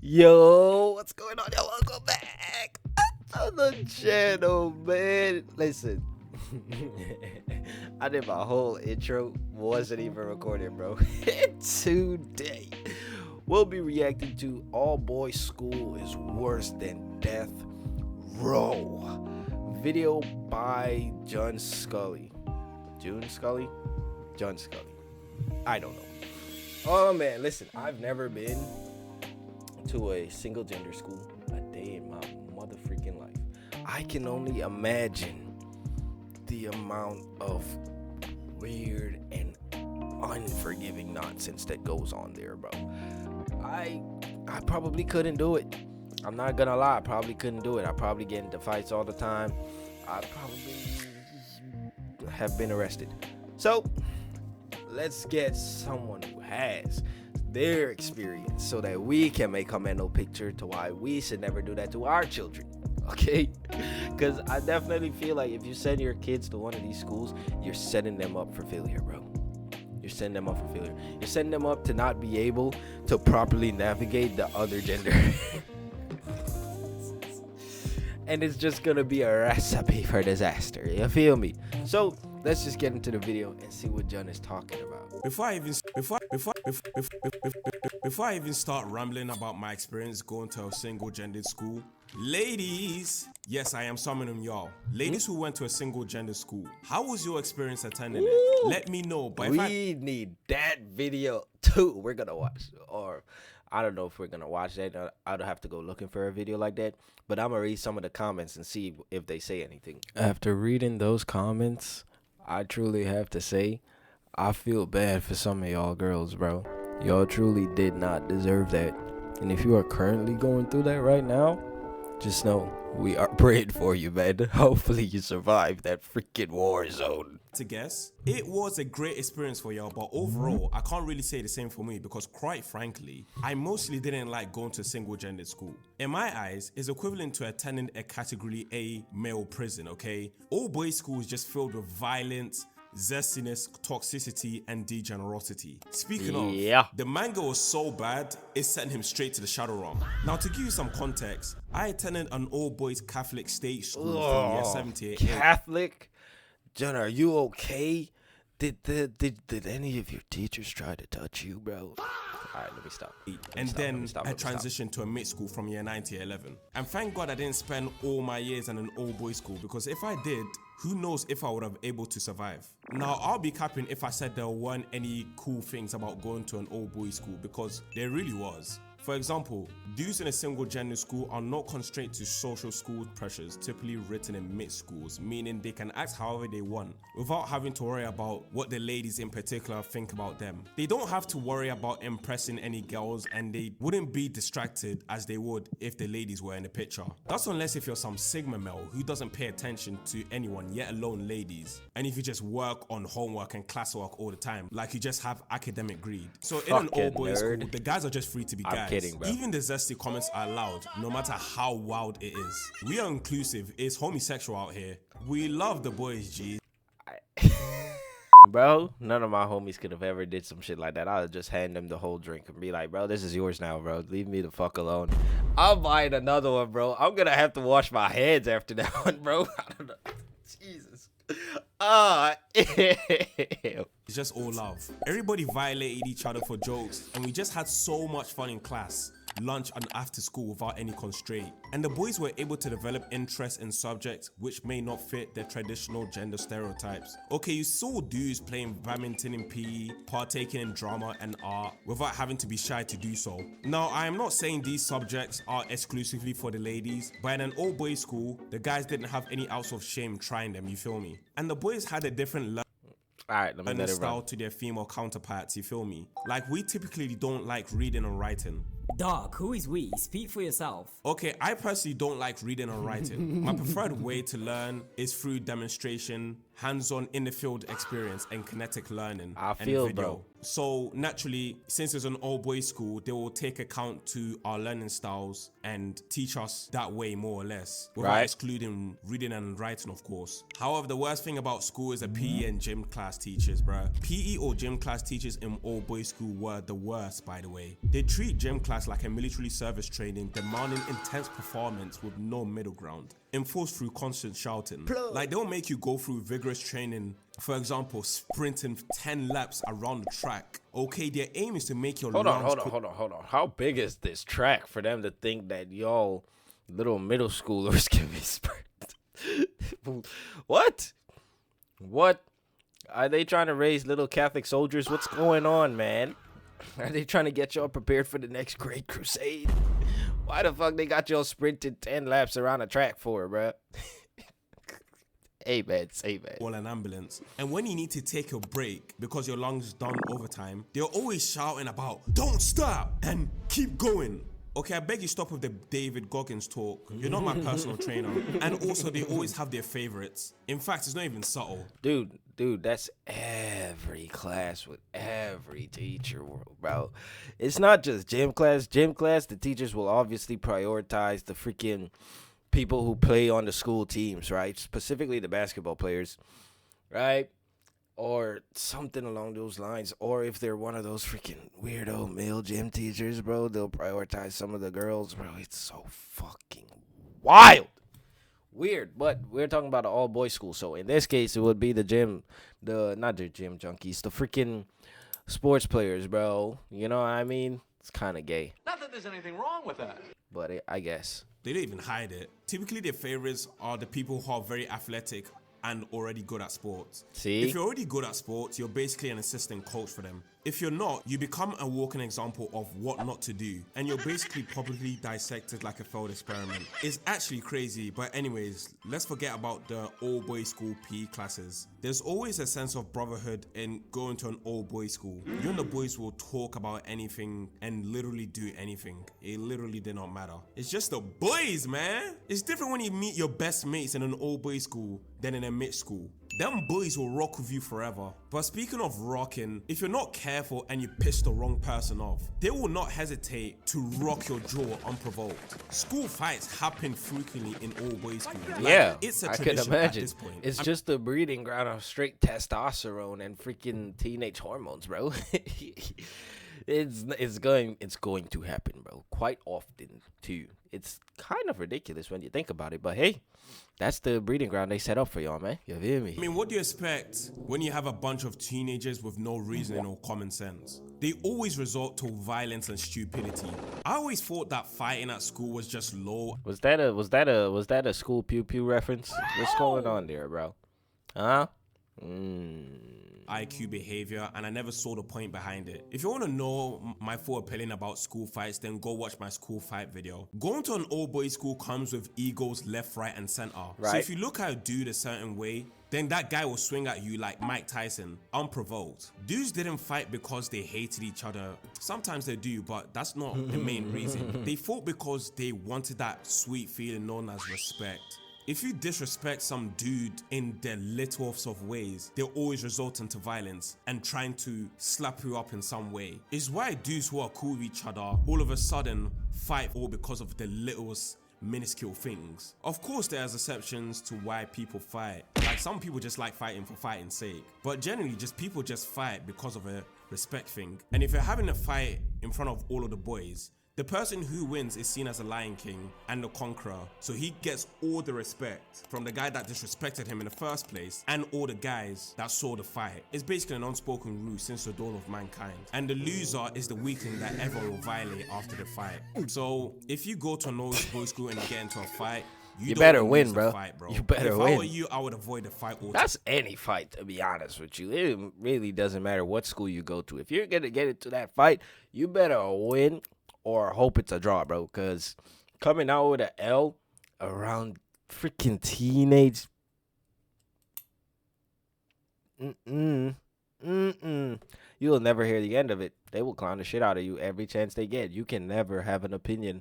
Yo, what's going on? Yo, welcome back to the channel, man. Listen, I did my whole intro, wasn't even recorded, bro. Today, we'll be reacting to All Boys School is Worse Than Death Row. Video by John Scully. June Scully? John Scully. I don't know. Oh, man, listen, I've never been to a single gender school a day in my mother freaking life. I can only imagine the amount of weird and unforgiving nonsense that goes on there, bro. I probably couldn't do it. I'm not gonna lie, I probably couldn't do it. I probably get into fights all the time. I probably have been arrested. So let's get someone who has their experience so that we can make a mental picture to why we should never do that to our children, okay? Because I definitely feel like if you send your kids to one of these schools, you're setting them up for failure, bro. You're setting them up for failure. You're setting them up to not be able to properly navigate the other gender. And it's just gonna be a recipe for disaster, you feel me? So let's just get into the video and see what John is talking about. Before I even start rambling about my experience going to a single gendered school, ladies, yes, I am summoning y'all. Ladies who went to a single gender school, how was your experience attending it? Let me know. But we need that video too. We're gonna watch, or I don't know if we're gonna watch that. I'd have to go looking for a video like that. But I'm gonna read some of the comments and see if they say anything. After reading those comments, I truly have to say, I feel bad for some of y'all girls, bro. Y'all truly did not deserve that. And if you are currently going through that right now, just know we are praying for you, man. Hopefully you survive that freaking war zone. To guess, it was a great experience for y'all, but overall, I can't really say the same for me because quite frankly, I mostly didn't like going to a single gendered school. In my eyes, it's equivalent to attending a category A male prison, okay? All boys school is just filled with violence, zestiness, toxicity, and degenerosity. Speaking of, the manga was so bad, it sent him straight to the shadow realm. Now, to give you some context, I attended an all-boys Catholic state school from year 7 to year 8. Catholic? John, are you okay? Did any of your teachers try to touch you, bro? Alright, let me stop. And then I transitioned to a mixed school from year 9 to year 11. And thank God I didn't spend all my years in an all-boys school, because if I did, who knows if I would have able to survive. Now, I'll be capping if I said there weren't any cool things about going to an all-boys school, because there really was. For example, dudes in a single gender school are not constrained to social school pressures typically written in mixed schools, meaning they can act however they want without having to worry about what the ladies in particular think about them. They don't have to worry about impressing any girls, and they wouldn't be distracted as they would if the ladies were in the picture. That's unless if you're some sigma male who doesn't pay attention to anyone, yet alone ladies, and if you just work on homework and classwork all the time, like you just have academic greed. So in an all-boys school, the guys are just free to be guys. Kidding, bro. Even the zesty comments are allowed, no matter how wild it is. We are inclusive. It's homosexual out here. We love the boys, G. Bro, none of my homies could have ever did some shit like that. I would just hand them the whole drink and be like, bro, this is yours now, bro. Leave me the fuck alone. I'm buying another one, bro. I'm gonna have to wash my hands after that one, bro. I don't know. Jesus. It's just all love. Everybody violated each other for jokes, and we just had so much fun in class, lunch, and after school without any constraint. And the boys were able to develop interest in subjects which may not fit their traditional gender stereotypes. Okay, you saw dudes playing badminton in PE, partaking in drama and art without having to be shy to do so. Now, I am not saying these subjects are exclusively for the ladies, but in an all-boys school, the guys didn't have any ounce of shame trying them, you feel me? And the boys had a different learning style to their female counterparts, you feel me? Like, we typically don't like reading and writing. Dog, who is we? Speak for yourself. Okay, I personally don't like reading and writing. My preferred way to learn is through demonstration, hands-on in-the-field experience, and kinetic learning and video. Bro. So naturally, since it's an all-boys school, they will take account to our learning styles and teach us that way more or less, without excluding reading and writing, of course. However, the worst thing about school is the PE and gym class teachers, bruh. PE or gym class teachers in all-boys school were the worst, by the way. They treat gym class class like a military service training, demanding intense performance with no middle ground, enforced through constant shouting. Like, they'll make you go through vigorous training, for example, sprinting 10 laps around the track. Okay, their aim is to make your Hold lungs... on. How big is this track for them to think that y'all little middle schoolers can be sprinted? What? Are they trying to raise little Catholic soldiers? What's going on, man? Are they trying to get y'all prepared for the next Great Crusade? Why the fuck they got y'all sprinted 10 laps around a track for, bruh? Hey, man. Call an ambulance. And when you need to take a break because your lungs done overtime, they're always shouting about, don't stop and keep going. Okay, I beg you stop with the David Goggins talk. You're not my personal trainer. And also, they always have their favorites. In fact, it's not even subtle. Dude, that's every class with every teacher, bro. It's not just gym class. Gym class, the teachers will obviously prioritize the freaking people who play on the school teams, right? Specifically the basketball players, right? Or something along those lines. Or if they're one of those freaking weirdo male gym teachers, bro, they'll prioritize some of the girls, bro. It's so fucking wild. Weird, but we're talking about an all-boys school. So in this case, it would be not the gym junkies, the freaking sports players, bro. You know what I mean? It's kind of gay. Not that there's anything wrong with that. But I guess. They don't even hide it. Typically, their favorites are the people who are very athletic and already good at sports. See? If you're already good at sports, you're basically an assistant coach for them. If you're not, you become a walking example of what not to do, and you're basically publicly dissected like a failed experiment. It's actually crazy, but anyways, let's forget about the all-boys school PE classes. There's always a sense of brotherhood in going to an all-boys school. You and the boys will talk about anything and literally do anything. It literally did not matter. It's just the boys, man. It's different when you meet your best mates in an all-boys school than in a mixed school. Them boys will rock with you forever. But speaking of rocking, if you're not careful and you piss the wrong person off, they will not hesitate to rock your jaw unprovoked. School fights happen frequently in all boys schools. Yeah, it's a I could tradition imagine. at this point. It's just the breeding ground of straight testosterone and freaking teenage hormones, bro. It's going to happen, bro. Quite often too. It's kind of ridiculous when you think about it, but hey, that's the breeding ground they set up for y'all, man. You feel me? I mean, what do you expect when you have a bunch of teenagers with no reasoning or common sense? They always resort to violence and stupidity. I always thought that fighting at school was just low. Was that a school pew pew reference? What's going on there, bro? Huh? IQ behavior, and I never saw the point behind it. If you want to know my full opinion about school fights, then go watch my school fight video. Going to an all-boys school comes with egos left, right, and center. Right. So if you look at a dude a certain way, then that guy will swing at you like Mike Tyson, unprovoked. Dudes didn't fight because they hated each other. Sometimes they do, but that's not the main reason. They fought because they wanted that sweet feeling known as respect. If you disrespect some dude in the littlest of ways, they'll always resort into violence and trying to slap you up in some way. It's why dudes who are cool with each other all of a sudden fight all because of the littlest minuscule things. Of course, there's exceptions to why people fight. Like some people just like fighting for fighting's sake, but generally just people just fight because of a respect thing. And if you're having a fight in front of all of the boys, the person who wins is seen as a Lion King and the conqueror, so he gets all the respect from the guy that disrespected him in the first place and all the guys that saw the fight. It's basically an unspoken rule since the dawn of mankind, and the loser is the weakling that everyone will violate after the fight. So if you go to an old boys school and you get into a fight, you better win, lose the bro. Fight, bro. You better if win. I were you, I would avoid the fight altogether. That's any fight, to be honest with you. It really doesn't matter what school you go to. If you're gonna get into that fight, you better win or hope it's a draw, bro. Because coming out with an L around freaking teenage, you'll never hear the end of it. They will clown the shit out of you every chance they get. You can never have an opinion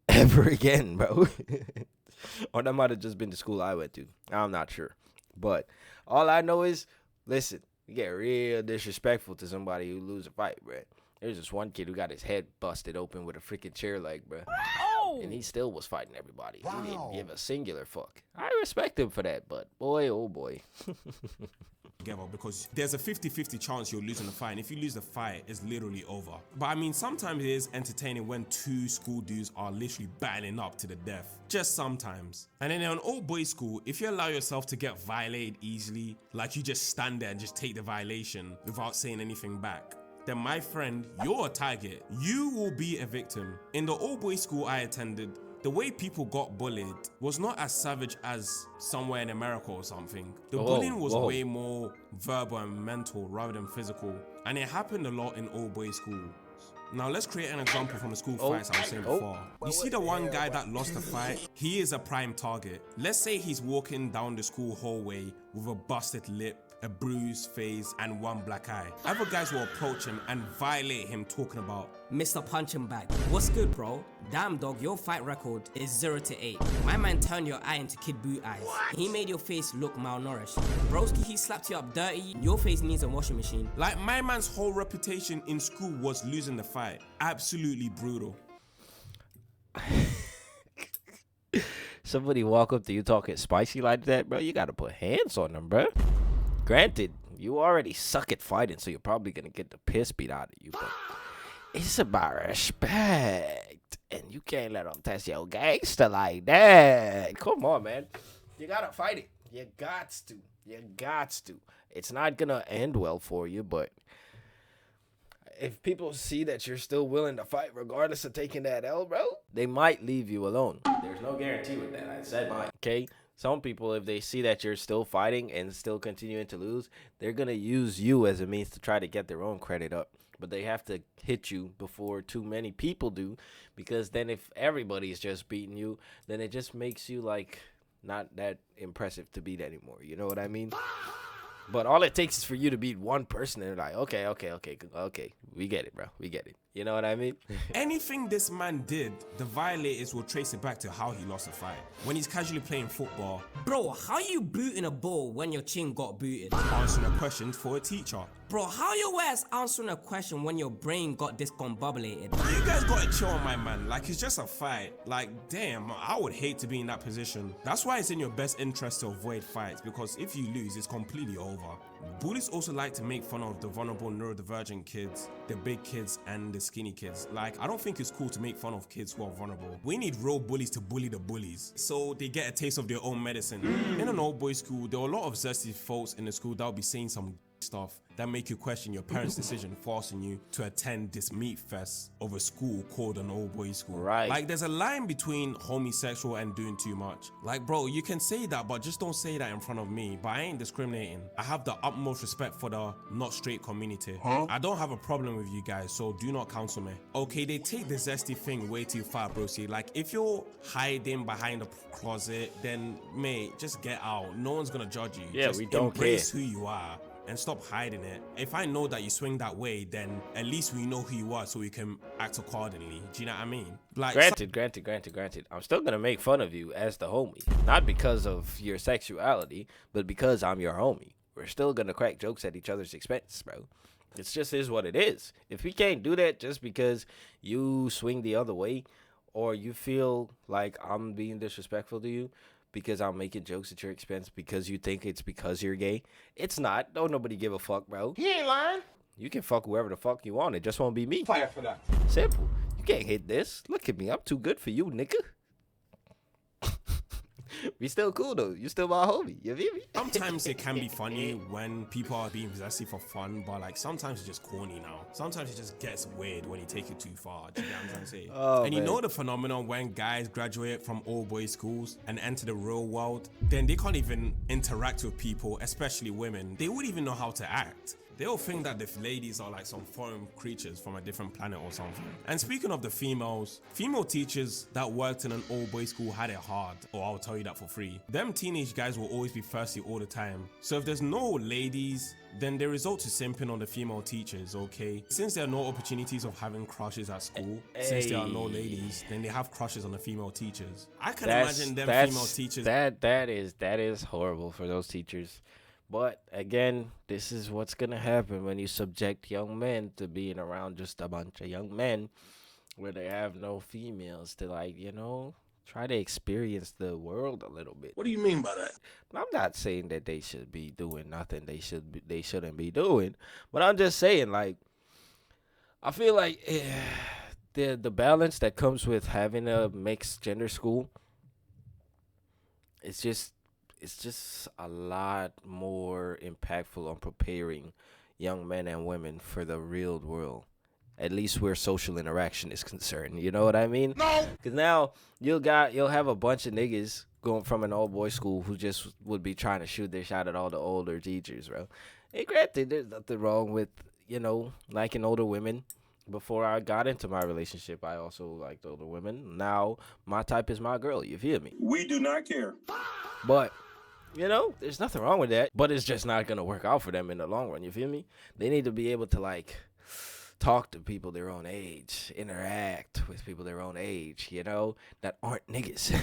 ever again, bro. Or that might have just been the school I went to. I'm not sure. But all I know is, listen, you get real disrespectful to somebody who lose a fight, bro. There's this one kid who got his head busted open with a freaking chair leg, bro. Oh! And he still was fighting everybody. Wow. He didn't give a singular fuck. I respect him for that, but boy, oh boy. together because there's a 50-50 chance you're losing the fight, and if you lose the fight, it's literally over. But I mean, sometimes it is entertaining when two school dudes are literally battling up to the death. Just sometimes. And then in an old boys school, if you allow yourself to get violated easily, like you just stand there and just take the violation without saying anything back, then my friend, you're a target. You will be a victim. In the old boys school I attended, the way people got bullied was not as savage as somewhere in America or something. The bullying was way more verbal and mental rather than physical. And it happened a lot in old boys schools. Now let's create an example from the school fights I was saying before. You see the one guy that lost the fight? He is a prime target. Let's say he's walking down the school hallway with a busted lip, a bruised face, and one black eye. Other guys will approach him and violate him, talking about, Mr. Punching Bag, what's good, bro? Damn, dog, your fight record is 0-8. My man turned your eye into Kid Boot eyes. He made your face look malnourished. Broski, he slapped you up dirty. Your face needs a washing machine. like, my man's whole reputation in school was losing the fight. Absolutely brutal. Somebody walk up to you talking spicy like that, bro, you gotta put hands on them, bro. Granted, you already suck at fighting, so you're probably gonna get the piss beat out of you, but it's about respect, and you can't let them test your gangster like that. Come on, man. You gotta fight it. You gots to. You gots to. It's not gonna end well for you, but if people see that you're still willing to fight regardless of taking that L, bro, they might leave you alone. There's no guarantee with that. I said mine. Okay? Some people, if they see that you're still fighting and still continuing to lose, they're going to use you as a means to try to get their own credit up. But they have to hit you before too many people do, because then if everybody's just beating you, then it just makes you, like, not that impressive to beat anymore. You know what I mean? But all it takes is for you to beat one person, and they're like, okay, we get it, bro. We get it. You know what I mean? Anything this man did, the violators will trace it back to how he lost the fight. When he's casually playing football, Bro, how you booting a ball when your chin got booted? answering a question for a teacher. Bro, how your ass answering a question when your brain got discombobulated? You guys gotta chill on my man, like it's just a fight. Like, damn, I would hate to be in that position. That's why it's in your best interest to avoid fights, because if you lose, it's completely over. Bullies also like to make fun of the vulnerable neurodivergent kids, the big kids, and the skinny kids. Like, I don't think it's cool to make fun of kids who are vulnerable. We need real bullies to bully the bullies, so they get a taste of their own medicine. In an old boys school, there were a lot of zesty folks in the school that would be saying some stuff that make you question your parents' decision forcing you to attend this meat fest of a school called an old boys school. Right. Like, there's a line between homosexual and doing too much. Like, bro, you can say that, but just don't say that in front of me. But I ain't discriminating. I have the utmost respect for the not straight community. I don't have a problem with you guys, so do not counsel me. Okay, they take the zesty thing way too far, bro. See, like, if you're hiding behind a closet, then mate, just get out. No one's gonna judge you. Yeah, just we don't embrace care. who you are and stop hiding it. If I know that you swing that way, then at least we know who you are so we can act accordingly. Do you know what I mean? Like, Granted. I'm still gonna make fun of you as the homie. Not because of your sexuality, but because I'm your homie. We're still gonna crack jokes at each other's expense, bro. It's just is what it is. If we can't do that just because you swing the other way, or you feel like I'm being disrespectful to you because I'm making jokes at your expense because you think it's because you're gay, it's not. Don't nobody give a fuck, bro. He ain't lying. You can fuck whoever the fuck you want. It just won't be me. Fire for that. Simple. You can't hit this. Look at me. I'm too good for you, nigga. We still cool, though. You still my homie. You feel me? sometimes it can be funny when people are being possessive for fun, but like sometimes it's just corny now. Sometimes it just gets weird when you take it too far. Do you get what I'm trying to say? Oh, and you man. know the phenomenon when guys graduate from all boys schools and enter the real world, then they can't even interact with people, especially women. They wouldn't even know how to act. They'll think that the ladies are like some foreign creatures from a different planet or something. And speaking of the females, female teachers that worked in an all boys school had it hard, or I'll tell you that for free. Them teenage guys will always be thirsty all the time. So if there's no ladies, then they resort to simping on the female teachers, okay? Since there are no opportunities of having crushes at school, since there are no ladies, then they have crushes on the female teachers. I can imagine them female teachers. That is horrible for those teachers. But again, this is what's gonna happen when you subject young men to being around just a bunch of young men where they have no females to, like, you know, try to experience the world a little bit. What do you mean by that? I'm not saying that they should be doing nothing they shouldn't be doing, but I'm just saying, like, I feel like the balance that comes with having a mixed gender school, it's just a lot more impactful on preparing young men and women for the real world. At least where social interaction is concerned. You know what I mean? No. Cause now you'll have a bunch of niggas going from an all boys school who just would be trying to shoot their shot at all the older teachers, bro. And granted, there's nothing wrong with liking older women. Before I got into my relationship, I also liked older women. Now my type is my girl. You feel me? We do not care. But there's nothing wrong with that. But it's just not gonna work out for them in the long run. You feel me? They need to be able to talk to people their own age, interact with people their own age, that aren't niggas.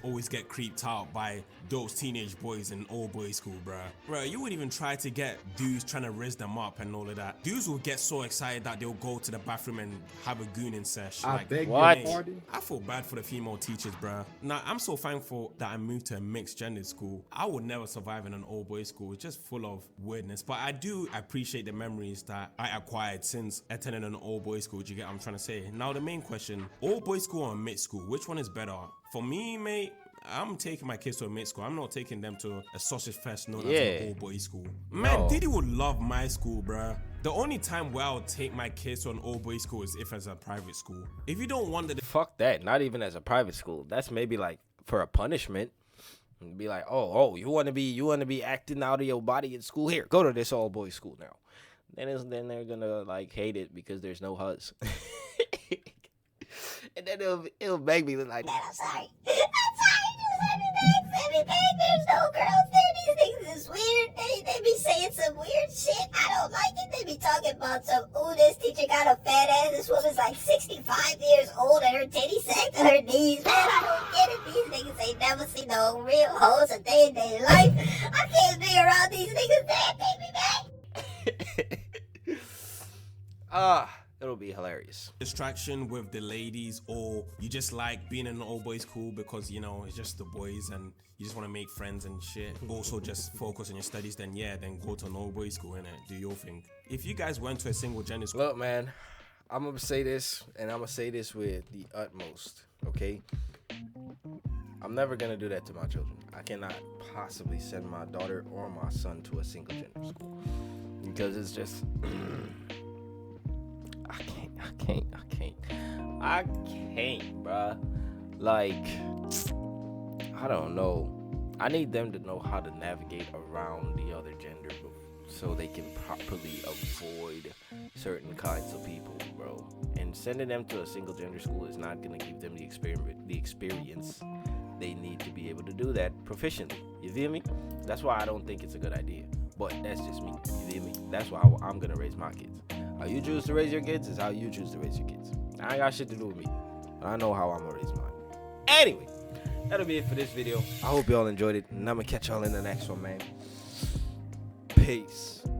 Always get creeped out by those teenage boys in old boys school, bruh. Bruh, you would even try to get dudes trying to raise them up and all of that. Dudes will get so excited that they'll go to the bathroom and have a gooning sesh. I beg what? your pardon? I feel bad for the female teachers, bruh. Now, I'm so thankful that I moved to a mixed gender school. I would never survive in an old boys school. It's just full of weirdness. But I do appreciate the memories that I acquired since attending an all boys school. Do you get what I'm trying to say? Now, the main question, all boys school or mixed school, which one is better? For me, mate, I'm taking my kids to a mixed school. I'm not taking them to a sausage fest known as an all boys school. Man, No. Diddy would love my school, bruh. The only time where I'll take my kids to an all boys school is if it's a private school. If you don't want the Fuck that. Not even as a private school. That's maybe like for a punishment. Be like, oh, you want to be acting out of your body in school? Here, go to this all boys school now. Then they're gonna hate it because there's no huzz. And then it'll make me look like, Man, I'm sorry. I'm sorry. Just let me back. There's no girls there. These things is weird. They be saying some weird shit. I don't like it. They be talking about this teacher got a fat ass. This woman's like 65 years old and her titty sagged to her knees. Man, I don't get it. These niggas ain't never seen no real hoes a day in their life. I can't be around these niggas. Man, take me back. It'll be hilarious. distraction with the ladies, or you just like being in an old boys school because it's just the boys and you just want to make friends and shit. Also just focus on your studies, then go to an old boys school and do your thing. If you guys went to a single gender school, Look, man, I'm gonna say this, and I'm gonna say this with the utmost. Okay, I'm never gonna do that to my children. I cannot possibly send my daughter or my son to a single gender school because it's just. I can't, bruh. Like, I don't know. I need them to know how to navigate around the other gender so they can properly avoid certain kinds of people, bro. And sending them to a single gender school is not gonna give them the experience they need to be able to do that proficiently. You feel me? That's why I don't think it's a good idea. But that's just me. You feel me? That's why I'm gonna raise my kids. How you choose to raise your kids is how you choose to raise your kids. I ain't got shit to do with me. But I know how I'm gonna raise mine. Anyway, that'll be it for this video. I hope y'all enjoyed it, and I'm gonna catch y'all in the next one, man. Peace.